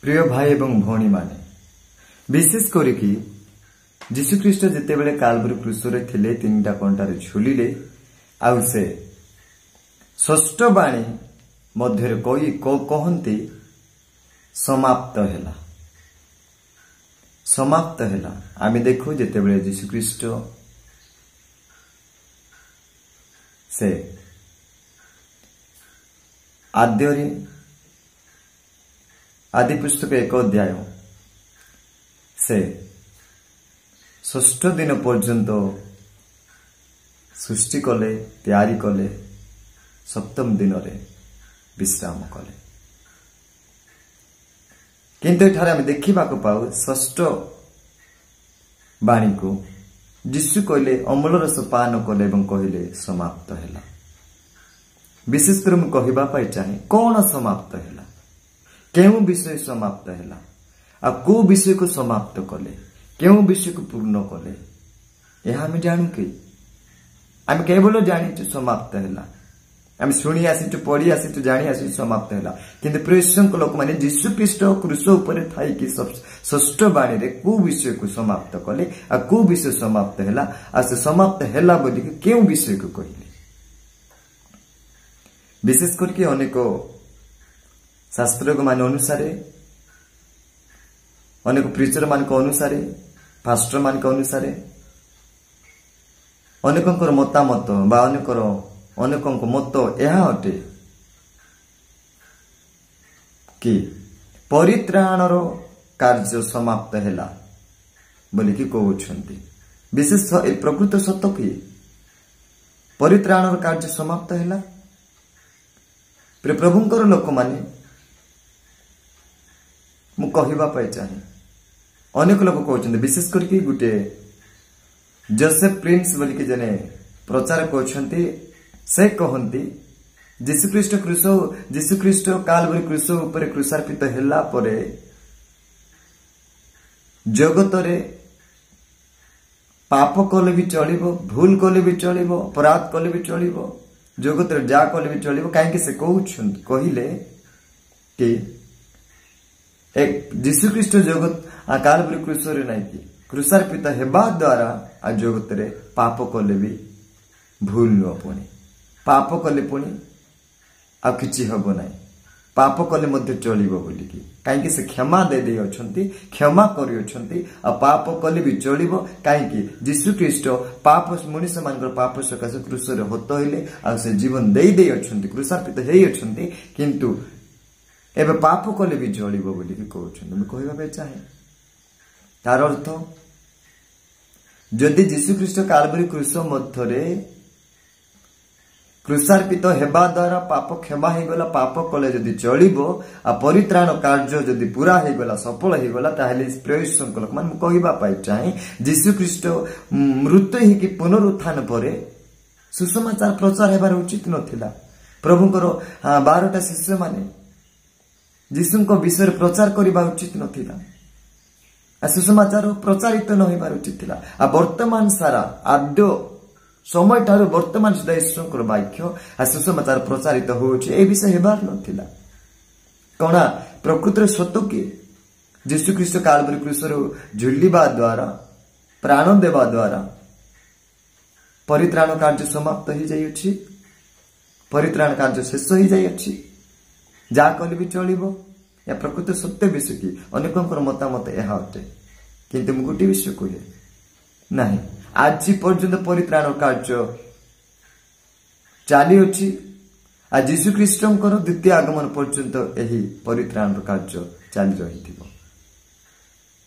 प्रिय भाई एवं भौणी माने विशेष करिकी जीशुख्रीष्ट जितेबेले काल्वरी क्रूसरे थिले 3टा कंटारे झुलिले आउ से षष्ठ बाणी मध्यरे कहती समाप्त हैला समाप्त हैला। आमे देखु जितेबेले जीशुख्रीष्ट से आद्यरे आदि पुस्तक 1 अध्याय से षष्ठ दिन पर्यंत सृष्टि कले तैयारी कले सप्तम दिन रे विश्राम कले किंतु एठारे आमे देखिबा को पाउ षष्ठ बाणी को जीशु कहले अमल रस पान कले एवं कहले समाप्त हैला। विशेष कर मु कहिबा पाई चाहे कौन समाप्त हैला केउ विषय समाप्त हैला आ को विषय को समाप्त कले केउ विषय को पूर्ण कले यह हम जानू कि आम केवल जानी समाप्त हैला आम शुणी आसी पढ़ी आसी जानी आसी समाप्त हैला किंतु प्रेषक लोक माने जीशु ख्रीष्ट क्रूस ऊपर थाई कि षष्ठ बाणी रे को विषय को समाप्त कले आ को विषय समाप्त हैला आ से समाप्त हैला बोली कि केउ विषय को कहले। विशेष करके अनेक शास्त्र मान अनुसार अनेक प्रीचर मान अनुसार पास्टर मान अनुसार अनेकंकर मतामत बा अनेकंक मत यह अटे कि परित्राणर कार्य समाप्त हैला बोलिकी कहउछंती। विशेष प्रकृत सत्य कि परित्राणर कार्य समाप्त हैला प्रभुंकर लोक माने मु कहिबा पाई चाहे अनेक लोक कहउछंती विशेष करके गुटे जोसेफ प्रिंस बोलिकी जने प्रचार कहउछंती से कहंती जीशु ख्रीष्ट काल्वरी क्रूस ऊपर क्रूसार्पित हैला परे जगत रे पाप कले भी चलिबो भूल कले भी चलिबो अपराध कले भी चलिबो जगत रे जा कले भी चलिबो काहे से कहउछंती कहिले कि एक जीशु ख्रीष्ट जगत काल्वरी क्रूस रे नाही कि क्रूसार्पित हेबा द्वारा आ जगत रे पाप कले भी भूल न पुणी पाप कले पुणी आ किछि हबो नाही पाप कले मध्य चलिबो बोली कि काहे से क्षमा दे दे अछंती क्षमा करि अछंती आ पाप कले भी चलिबो काहे कि जीशु ख्रीष्ट पाप मनुष्य मानकर पाप सकाशे क्रूस रे हत होइले आ से जीवन दे दे अछंती क्रूसार्पित हेइ अछंती किंतु एबे पाप कले भी चलिबो बोली कि कहउछंती। मैं कहबा बे चाहे तार अर्थ जदि जीशु ख्रीष्ट काल्वरी क्रूस मध्यरे क्रूसार्पित हेबा द्वारा पाप क्षमा हो गला पाप कले जदि चलिबो आ परित्राण कार्य जदि पूरा हो गला सफल हो गला ताहेले प्रेषक लोक मान कहिबा पाई चाहे जीशु ख्रीष्ट मृत्यु ही कि पुनरुत्थान परे सुसमाचार प्रचार हेबार उचित नथिला। प्रभुंकर 12टा शिष्य माने जीशुंको विषय प्रचार करबा उचित नथिला आ सुसमाचार प्रचारित न होइबार उचित थिला। आ वर्तमान सारा आद्य समय ठारू वर्तमान सुधा ईश्वर वाक्य आ सुसमाचार प्रचारित होउछि ए विषय हेबार नथिला कोना प्रकृत सत्य कि जीशु ख्रीष्ट काल्वरी क्रूस झुलिबा द्वारा प्राण देवा द्वारा परित्राण कार्य समाप्त हो जाइछि परित्राण कार्य शेष हो जाइछि जा कले भी चलिबो या प्रकृत सत्य विषय कि अनेकंकर मतामत यह अटे किंतु मु गोटे विषय कहे नहीं आज पर्यंत परित्राण कार्य चली अछि आ जीशु ख्रीष्टंकर द्वितीय आगमन पर्यंत एही परित्राण कार्य चली रहिथिबो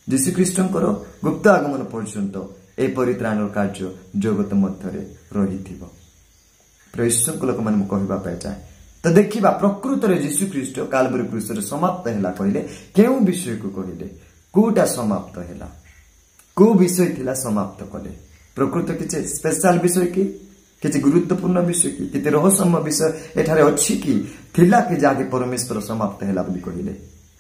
जीशु ख्रीष्टंकर गुप्त आगमन पर्यंत ए परित्राण कार्य जगत मध्यरे रहिथिबो। प्रेषक लोक मन कहबा पाए चाहे तो देखिबा प्रकृत रे जीशु ख्रीष्ट काल्वरी क्रूस रे समाप्त हैला कहले केउ विषय को कहले कोटा समाप्त हैला को विषय थिला समाप्त कले प्रकृत किछि स्पेशल विषय कि गुरुत्वपूर्ण विषय कि रहस्यमय विषय एठारे अछि कि थिला कि जाके परमेश्वर समाप्त हैला बोली कहले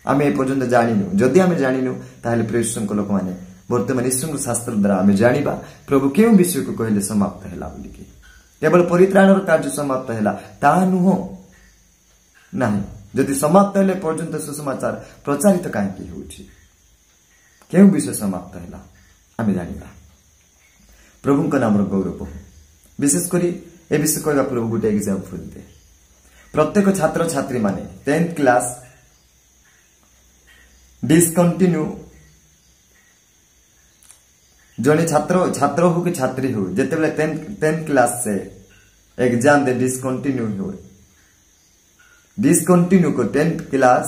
आमे ए पर्यंत जानिनु जदि आमे जानिनु ताहेले प्रेषक लोक माने वर्तमान ईश्वर शास्त्र द्वारा आमे जानिबा प्रभु केउ विषय को कहले समाप्त हैला बोली कि केवल परित्राणर कार्य समाप्त हैला ता नुह नहीं जदि समाप्त हेले पर्यंत सुसमाचार प्रचारित कहीं होउछि केउ विषय समाप्त हैला आमे जानिबा प्रभु का नाम गौरव हो विशेष करी ए विषय कहबा प्रभु गोटे एग्जांपल दे प्रत्येक छात्र छात्री माने 10th क्लास डिसकंटिन्यू जने छात्र हो कि छात्री हो जेते बेले 10th क्लास से एग्जाम दे डिसकंटिन्यू को 10th क्लास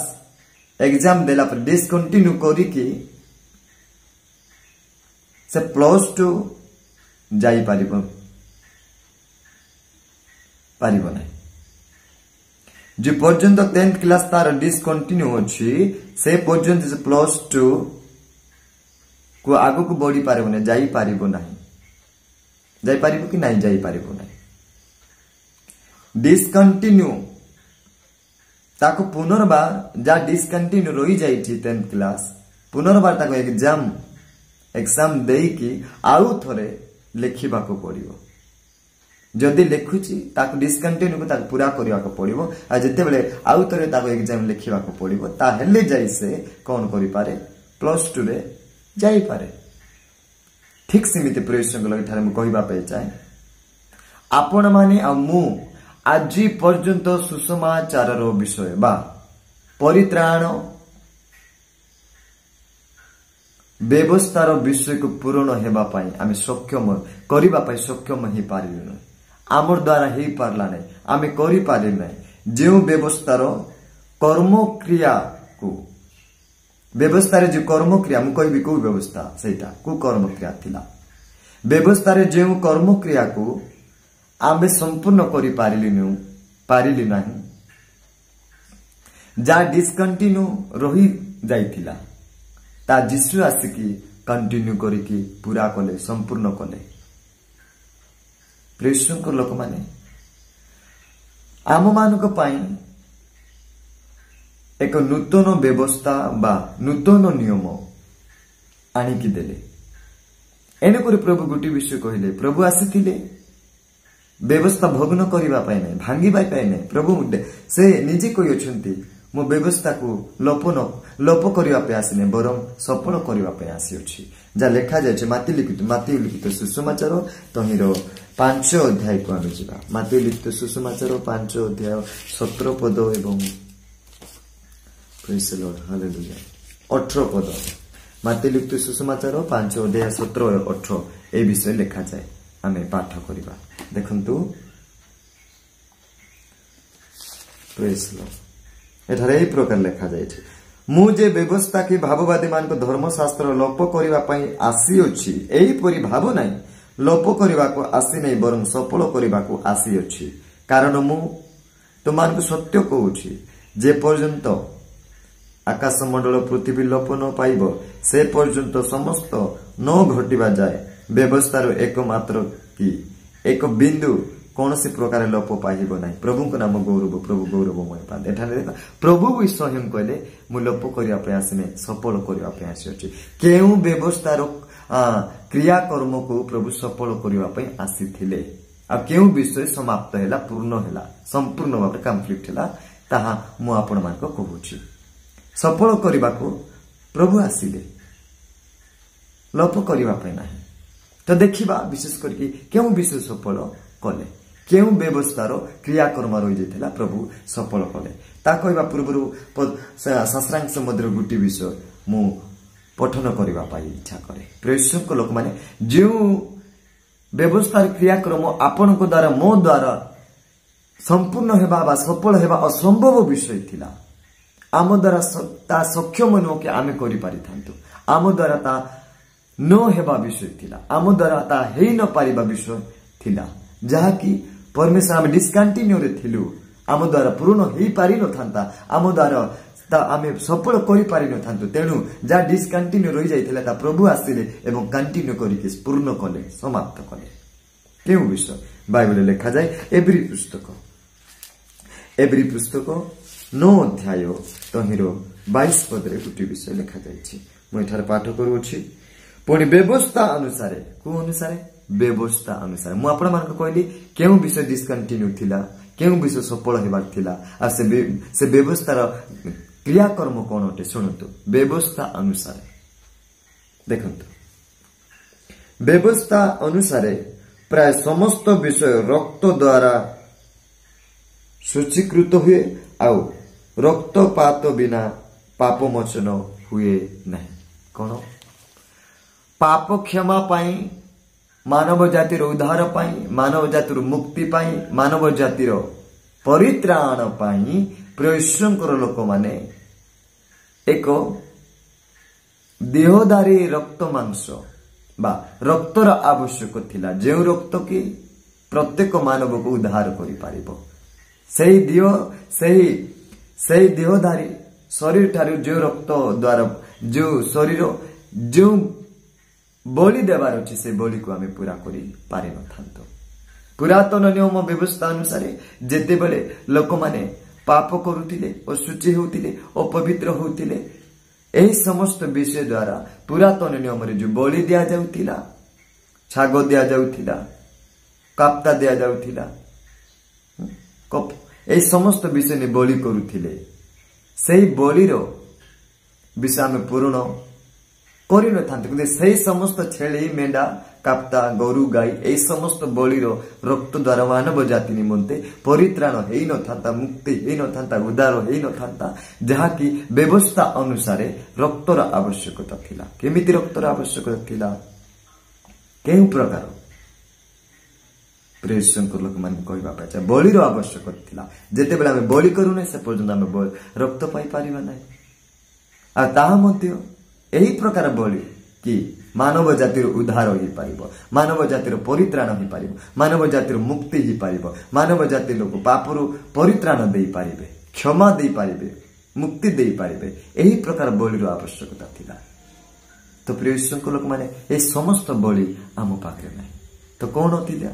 एग्जाम देला पर डिसकंटिन्यू करी कि से +2 जाई पारिबो नहीं जो पर्यंत 10th क्लास तार डिसकंटिन्यू अछि से पर्यंत से +2 को आगो को बढ़ी पारिबो नहीं जाई पारिबो कि नहीं जाई पारिबो नहीं डिसकंटिन्यू ताको पुनर्बार जा डिसकंटिन्यू रही जाई 10th क्लास पुनर्बार ताको एग्जाम देई कि आउ थरे लेखिबा को पड़िबो जदि लेखुची ताको डिसकंटिन्यू को ताको पूरा करिया को पड़िबो आ जते बेले आउ थरे ताको एग्जाम लेखिबा को पड़िबो ता हेले जाई से कोन करि पारे +2 रे जाई पारे ठीक सीमित प्रश्न को लगे थारे मु कहिबा पे चाहे आपण माने आ मु आजी पर्यंत सुसमाचार रो विषय बा परित्राण व्यवस्थार विषय को पूर्ण हेबा पाई आमे सक्षम करिबा पाई सक्षम ही पारिलु आमर द्वारा ही पारला नै आमे करि पारि नै जेउ व्यवस्थार कर्म क्रिया को व्यवस्था रे जो कर्म क्रिया मु कहबी को व्यवस्था सेटा को कर्म क्रिया थिला व्यवस्था रे जेउ कर्म क्रिया को आमे संपूर्ण करि पारिली नाही जा डिसकंटिन्यू रही जाइथिला ता जिसु आसिकी कंटिन्यू करिकी पूरा कले संपूर्ण कले प्रेषण को लोक माने आम मानक पाई एक नूतन व्यवस्था बा नूतन नियम आनिकी देले एने करी प्रभु गोटी विषय कहले प्रभु आसीथिले व्यवस्था भग्न करिबा पाई नै भांगीबा पाई नै प्रभु से निजे कहि अछंती मो व्यवस्था को लोप करिबा पे आसिने बरम सफल करिबा पे आसी अछि जा लेखा जाय माती लिखित सुसमाचार तहिरो 5 अध्याय को आमे जिबा माती लिखित सुसमाचार 5 अध्याय 17 पद एवं प्रेज द लॉर्ड हालेलुया 18 पद माती लिखित सुसमाचार 5 अध्याय 17 18 ए विषय लेखा जाय आमे पाठ करिबा देखंतु प्रेज द लॉर्ड एठारे एही प्रकार लेखा जाय छै मु जे व्यवस्था के भाववादी मान को धर्मशास्त्र लोप करिबा पई आसी अछि एही परि भाव नै लोप करिबा को आसी नै बरम सफल करिबा को आसी अछि कारण मु तुमान को सत्य कहूछि जे पर्यंत आकाश मंडल पृथ्वी लोप न पाइबो से पर्यंत समस्त न घटिबा जाय व्यवस्थार एकमात्र की एक बिंदु कौन सी प्रकार लोप पाइब ना प्रभु को नाम गौरव प्रभु गौरवमय पाद एठाने देख प्रभु भी स्वयं कहले मु लोप करिया प्रयास ने सफल करिया प्रयास अछि केउ व्यवस्थार क्रियाकर्म को प्रभु सफल करिया पय आसीथिले आ केउ विषय समाप्त हैला पूर्ण हैला संपूर्ण भाव कंप्लीट हैला ताहा मु आपण मान को कहूछि सफल करिबा को प्रभु आसीले लोप करिया पय नाही तो देखिबा विशेष करके केउ विषय सफल कले केउ व्यवस्थार क्रियाकर्म रही जाइथिला प्रभु सफल कले ता कहबा पूर्वरु शास्त्रांश मध्य गुटी विषय मु पठन करबा पाई इच्छा करे प्रेषक को लोक माने जे व्यवस्थार क्रियाकर्म आपन को द्वारा मो द्वारा संपूर्ण हेबा बा सफल हेबा असंभव विषय थिला आम द्वारा ता सक्षम न के आमे करि पारि थांतु आम द्वारा ता न हेबा विषय थिला आम द्वारा ता हेइ न पारिबा विषय थिला जहा कि परमेश्वर आमे डिसकंटिन्यू रे थिलु आम द्वारा पूर्ण हेइ पारि न थांता आम द्वारा ता आमे सफल करि पारि न थांतु तेनु जा डिसकंटिन्यू रहि जाइथिला ता प्रभु आसिले एवं कंटिन्यू करि के पूर्ण कले समाप्त कले केउ विषय बाइबल लेखा जाय एब्री पुस्तक 9 अध्याय तहिरो 22 पद रे गुटी विषय लेखा जायछि मु एठार पाठ करूछि पुणी व्यवस्था अनुसार को अनुसार व्यवस्था अनुसार मु आपण मान को कहली केउ विषय डिसकंटिन्यू थिला केउ विषय सफल हेबार थिला आ से व्यवस्थार क्रियाकर्म कोन अटे सुनतु व्यवस्था अनुसार देखंतु व्यवस्था अनुसार प्राय समस्त विषय रक्त द्वारा सूचीकृत हुए आउ रक्तपात बिना पाप मोचन हुए नहीं कौन पाप क्षमा पाई मानव जातिर उद्धार पाई मानव जातिर मुक्ति पाई मानव जातिर परित्राण पाई प्रभुशंकर लोक माने एक देहधारी रक्त मांस बा रक्तर आवश्यक थिला जे रक्त की प्रत्येक मानव को उद्धार करि पारिबो सही देहधारी शरीर ठारू जो रक्त द्वारा जो शरीर जो बलि देवार अच्छी से बलि को आम पूरा करि पारि न थांतो पुरातन नियम व्यवस्था अनुसार जेते बेले लोक माने पाप करुथिले अशुचि होउथिले अपवित्र होउथिले एही समस्त विषय द्वारा पुरातन नियम रे जो बलि दिया जाउथिला छाग दिया जाउथिला काप्ता दिया जाउथिला एही समस्त विषय ने बलि करुथिले सही बलिर विषय आम पूर्ण करि न थांते किंतु सही समस्त छेली मेंढा काप्ता गोरु गाई एही समस्त बलिर रक्त द्वारा मानव जाति निमंते परित्राण हेई न थांता मुक्ति हेई न थांता उद्धार हेई न थांता जहाकी व्यवस्था अनुसार रक्तर आवश्यकता थिला केमिति रक्तर आवश्यकता थिला केउ प्रकार प्रेषणकर लोक मान कहबा पाचा बलिर आवश्यकता थिला जेते बेला हम बलि करूने से पर्यंत हम रक्त पाई पारिबा नै आ ताहा मध्य एही प्रकार बलि कि मानव जातिर उद्धार हो पारिबो मानव जातिर परित्राण हो पारिबो मानव जातिर मुक्ति हो पारिबो मानव जातिर लोक पापरु परित्राण देई पारिबे क्षमा देई पारिबे मुक्ति देई पारिबे एही प्रकार बलिर आवश्यकता थिला तो प्रेषणकर लोक माने ए समस्त बलि आम पाखरे नै तो कोन थिला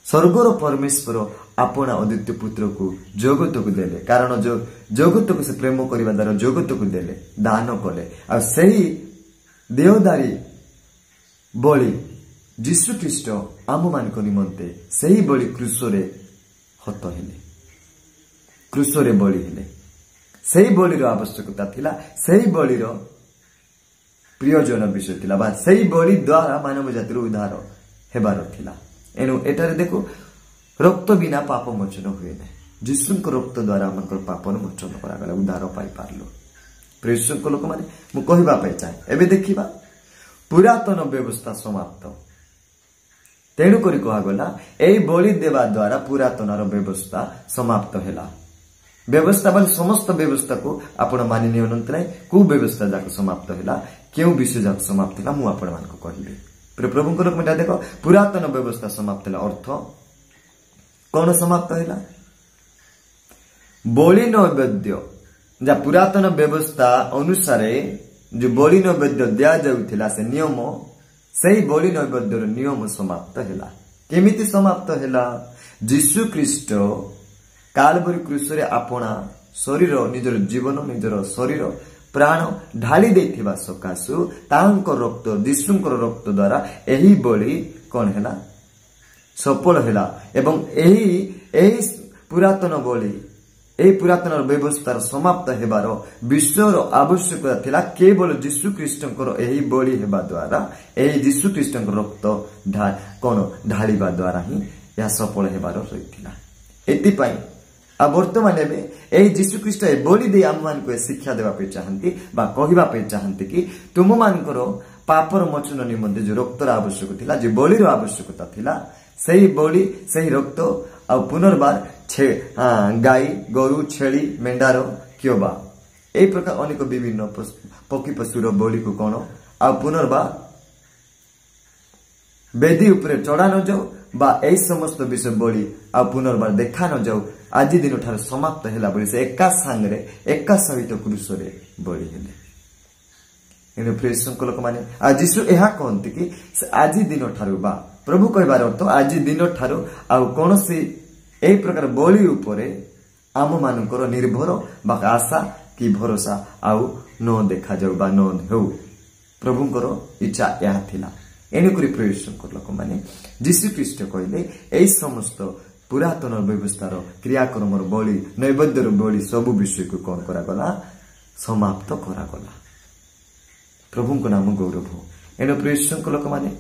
स्वर्गर परमेश्वर आपण अद्वितीय पुत्र को जगत को देले कारण जो जगत को से प्रेम करबा द्वारा जगत को देले दान कले आ सही देहधारी बलि जीशु ख्रीष्ट आम मान निमंते सही बलि क्रूसरे हत हेले क्रूसरे बलि हेले सही बलिर आवश्यकता थिला सही बलिर प्रियजन विषय थिला बा सही बलि द्वारा मानव जातिर उद्धार हेबार थिला एनु एटारे देखो रक्त बिना पाप मोचन हुए ना जीशुक रक्त द्वारा हमर पाप मोचन करा गला उद्धार पाई पारलो प्रेषक लोक माने मु कहबा पाई चाहे एबे देखिबा पुरातन व्यवस्था समाप्त तेणु करी कहा गला एई बलि देवा द्वारा पुरातनर व्यवस्था समाप्त हेला व्यवस्था बल समस्त व्यवस्था को आपण मानि नियनंतराय को व्यवस्था जाक समाप्त हेला केउ विषय जाक समाप्त हेला मु आपण मान को कहबे प्रभु को लोक में देखो पुरातन व्यवस्था समाप्त हेला अर्थ कौन समाप्त हेला बलि नैवेद्य जा पुरातन व्यवस्था अनुसार जो बलि नैवेद्य दिया जाउथिला से नियम सही बलि नैवेद्य नियम समाप्त हेला केमिति समाप्त हेला जीशु ख्रीष्ट कालवरी क्रूसरे आपणा शरीर निजर जीवन निजर शरीर प्राण ढाली देथिबा सकासु तांको रक्त जीशुंकर रक्त द्वारा एही बलि कोन हेला सफल हेला एवं एही पुरातन बलि एही पुरातन व्यवस्था समाप्त हेबार विश्वर आवश्यकता थिला केवल जीशु ख्रीष्टंकर एही बलि हेबा द्वारा एही जीशु ख्रीष्टंकर रक्त कोन ढालिबा द्वारा ही या सफल हेबार रहिथिला एति पई आ वर्तमान एही जीशु ख्रीष्ट ए बलि दे आम मान को शिक्षा देबा पे चाहंती बा कहिबा पे चाहंती कि तुम मानकर पापर मोचन निमंते जो रक्तर आवश्यक थिला जो बलिर आवश्यकता थिला सही बलि सही रक्त आ पुनर्बार गाई गोरु छेली मेंढार क्योबा ए प्रकार अनेक विभिन्न पक्षी पशुर बलि को कोन आ पुनर्बार बेदी उपरे चढ़ा न जाऊ बा ए समस्त विषय बलि आ पुनर्बार देखा न जाऊ आज दिन ठार समाप्त हेला बोली से एका सांगरे एका सहित क्रूसरे बलि हेले एने प्रेषक लोक माने आज जीशु एहा कहंती कि आज दिन ठार बा प्रभु कहबार अर्थ आज दिन ठार आ कोनोसी ए प्रकार बलि उपरे आम मानकर निर्भर बा आशा कि भरोसा आउ न देखा जाऊ बा न हेउ प्रभुंकर इच्छा या थिला एने करी प्रेषक लोक माने जीशु ख्रीष्ट कहले ए समस्त पुरातन व्यवस्थार क्रियाक्रमर बलि नैवेद्यर बलि सबु विषय को कौन करागला समाप्त करागला। प्रभु को नाम गौरव हो। एणु प्रिय लोक माने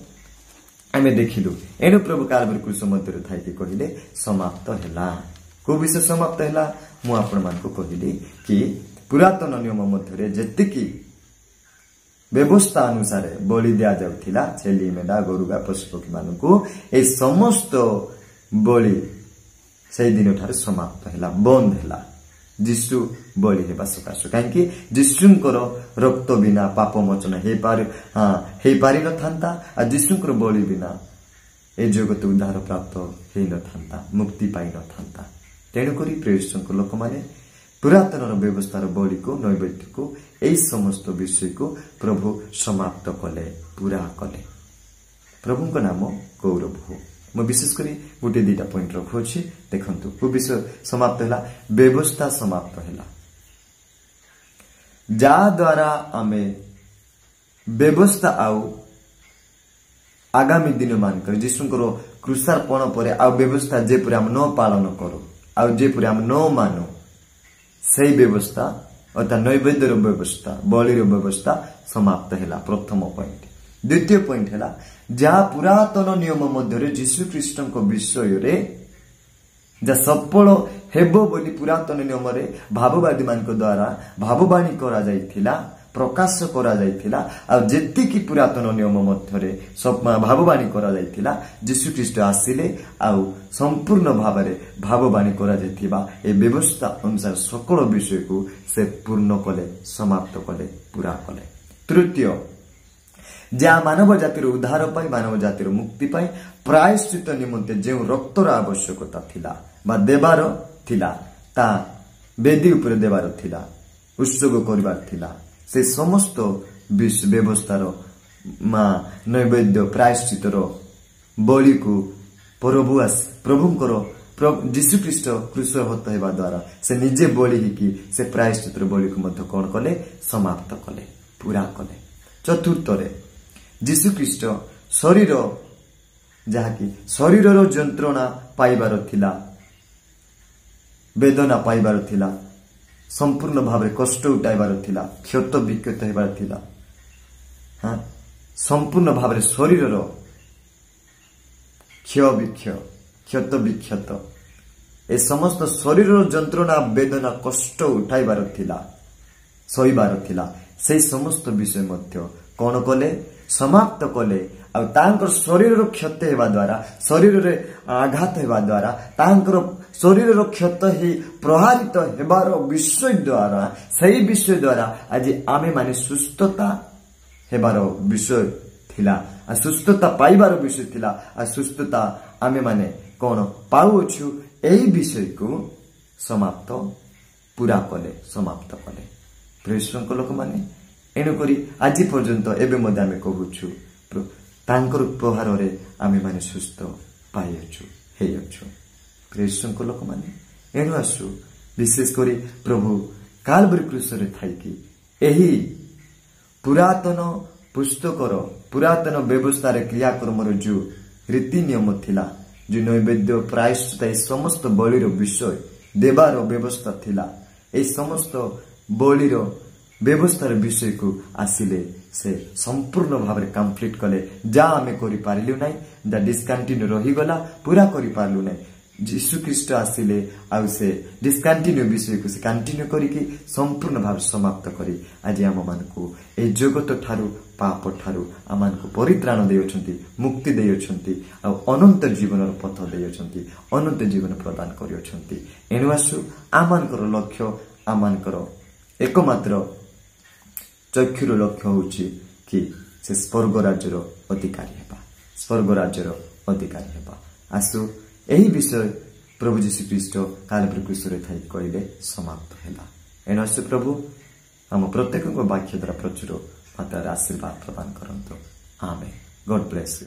आमे देखिलु एणु प्रभु कालवरी क्रूस मध्य थाई कहले समाप्त हैला। को विषय समाप्त हैला मु आपण मान को कहली कि पुरातन नियम मध्य जेतिकी व्यवस्था अनुसार बलि दिया जाउथिला छेली मेढा गोरुगा पशुपक्षी मानकू ए समस्त बलि से दिन ठार समाप्त हैला बंद हैला जीशु बलि हेबा सकाशो काहेकि जीशुंकर रक्त बिना पाप मोचन हे पारि न थांता आ जीशुंकर बलि बिना ए जगत उद्धार प्राप्त हे न थांता मुक्ति पाई न थांता। तेणु करी प्रेरित लोक माने पुरातन व्यवस्थार बलि को नैवेद्य को एई समस्त विषय को प्रभु समाप्त कले पूरा कले। प्रभु को नाम गौरव हो। मैं विशेष करी गोटे दुटा पॉइंट रखुछि देखंतु को विषय समाप्त हैला व्यवस्था समाप्त हैला जा द्वारा आमे व्यवस्था आउ आगामी दिन मानकर जीशुंकर क्रूसार्पण परे आ व्यवस्था जे पुरे हम न पालन करू आ जे पुरे हम न मानु सही व्यवस्था अर्थात नैवेद्यर व्यवस्था बलिर व्यवस्था समाप्त हैला प्रथम पॉइंट। द्वितीय पॉइंट हैला जहा पुरातन नियम मध्य जीशु ख्रीष्ट विषय रे जा सफल हेबो बोली पुरातन नियम रे भाववादी मान द्वारा भाववाणी करा जाइथिला प्रकाश करा जाइथिला आ जेतिकी पुरातन नियम मध्य रे भाववाणी करा जाइथिला जीशु ख्रीष्ट आसिले आ संपूर्ण भाव रे भाववाणी करा जाइथिबा ए व्यवस्था अनुसार सकल विषय को से पूर्ण कले समाप्त कले पूरा कले। तृतीय जहाँ मानव जातिर उद्धार पाई मानव जातिर मुक्ति पाई प्रायश्चित निमंते जो रक्तर आवश्यकता थिला बा देवार थिला ता वेदी उपरे देवार थिला उत्सर्ग करबार थिला से समस्त व्यवस्थार नैवेद्य प्रायश्चितर बलि को प्रभुंकर जीशु ख्रीष्ट क्रूस हत हेबा द्वारा से निजे बलि कि से प्रायश्चितर बलि को मध्य कौन कले समाप्त कले पूरा कले। चतुर्थ रे जीशु ख्रीष्ट शरीर जहाँकि शरीर जंत्रणा पाइबार थिला वेदना पाइबार थिला संपूर्ण भाव में कष्ट उठाइबार थिला क्षत विक्षत हेबार थिला हाँ संपूर्ण भाव में शरीर क्षत विक्षत ए समस्त शरीर जंत्रणा वेदना कष्ट उठाइबार थिला सहीबार थिला से समस्त विषय मध्य कौन कले समाप्त कले आ तांकर शरीर क्षत हेबा द्वारा शरीर रे आघात हेबा द्वारा तांकर शरीर क्षत ही प्रहारित हेबार विषय द्वारा सही विषय द्वारा आज आमे माने सुस्थता हेबार विषय थिला आ सुस्थता पाइबार विषय थिला आ सुस्थता आमे माने कौन पाउछु एही विषय को समाप्त पूरा कले समाप्त कले। प्रेरित लोक माने एणुकरी आज पर्यंत एबे मध्य आमे कहूछु तांकर प्रहार रे आमे माने सुस्थ पाइछु हेयछु। प्रेरित लोक माने एणु आसु विशेष करी प्रभु कालवरी क्रूस रे थाइकी एही पुरातन पुस्तकर पुरातन व्यवस्था रे क्रियाक्रम रो जो रीति नियम थिला जो नैवेद्य प्रायश्चित समस्त बलिर विषय देवार व्यवस्था थिला ए समस्त बलिर व्यवस्थार विषय को आसिले से संपूर्ण भाव में कम्प्लीट कले जहाँ आमे करि पारिलु नै दा डिस्कंटिन्यू रही गला पूरा करि पारलु नै जीशु ख्रीष्ट आसिले आ से डिस्कंटिन्यू विषय को से कंटिन्यू करिकि संपूर्ण भाव समाप्त करी आज आम मानकु ए जगत ठारू पाप ठारू आम मानकु परित्राण देउछंती मुक्ति देउछंती आ अनंत जीवनर पथ देउछंती अनंत जीवन प्रदान करिउछंती। एनु आसु आम मानकर लक्ष्य आम मानकर एकमात्र चक्षुर लक्ष्य होउछि कि से स्वर्ग राज्यर अधिकारी हेबा स्वर्ग राज्यर अधिकारी हेबा। आसु एही विषय प्रभु जीशु ख्रीष्ट कालवरी क्रूस रे थाई कहले समाप्त हैला। एनु आसु प्रभु हम प्रत्येक वाक्य द्वारा प्रचुर मात्रा आशीर्वाद प्रदान करंतु। आमेन। God bless you.